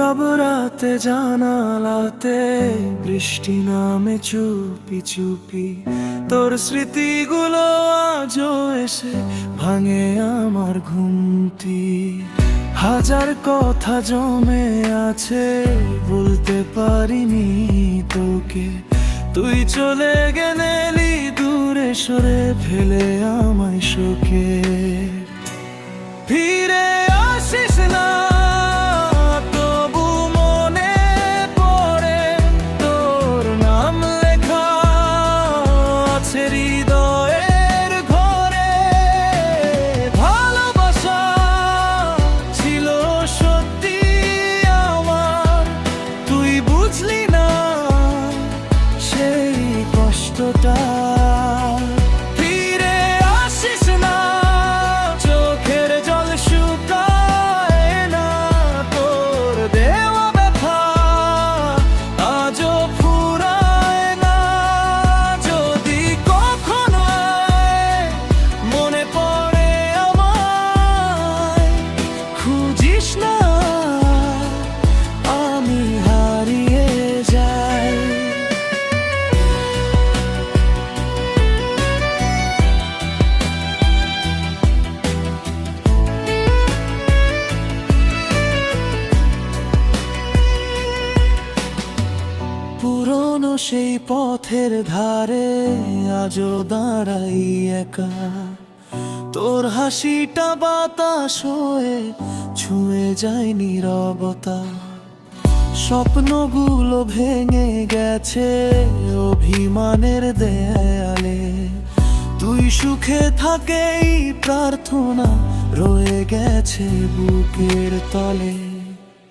রব রাতে জানালাতে বৃষ্টি নামে চুপি চুপি, তোর স্মৃতিগুলো আজও এসে ভাঙে আমার ঘুমটি। হাজার কথা জমে আছে বলতে পারিনি তোকে, তুই চলে গেলি দূরে সরে ফেলে আমায় শোকে। ফিরে আসিস না হৃদয়ের ঘরে, ভালোবাসা ছিল সত্যি আমার, তুই বুঝলি না সেই কষ্টটা। ফিরে আসিস না, চোখের জল শুকায় না, তোর দেওয়া ব্যথা আজও ফুরায় না। যদি কখনো মনে পড়ে আমায়, খুঁজিস না, আমি হারিয়ে যাই। পুরনো সেই পথের ধারে আজও দাঁড়াই একা, তোর হাসিটা বাতাস হয়ে ছুঁয়ে যায় নীরবতা। স্বপ্নগুলো ভেঙে গেছে অভিমানের দেয়ালে, তুই সুখে থাকেই প্রার্থনা রয়ে গেছে বুকের তলে।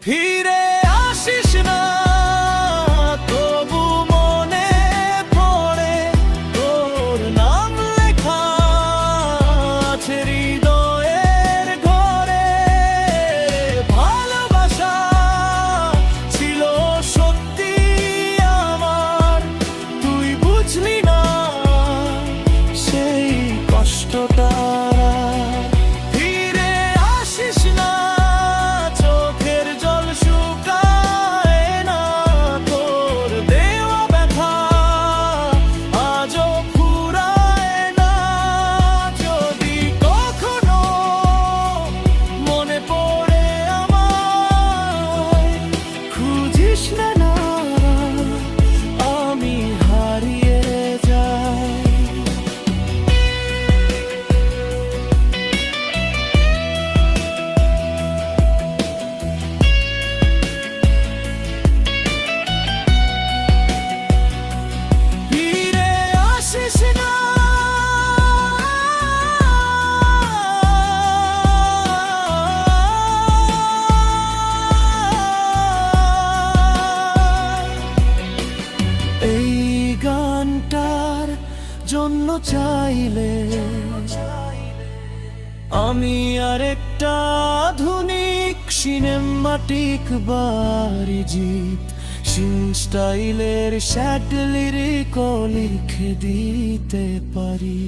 ফিরে আসিস না, তবু মনে পড়ে তোর নাম লেখা আছে হৃদয়ের ঘরে। ভালোবাসা ছিল সত্যি আমার, তুই বুঝলি না সেই কষ্টটা। ফিরে আসিস না, চোখের জল শুকায় না, তোর দেওয়া ব্যথা আজও ফুরায় না। যদি কখনো মনে পড়ে আমায়, খুঁজিস না, আমি হারিয়ে যাই। ফিরে আসিস না, এই গানটার জন্য চাইলে আমি আরেকটা আধুনিক সিনেমাটিক বাড়ি জিত স্টাইলের শ্যাট লিরিকও লিখে দিতে পারি।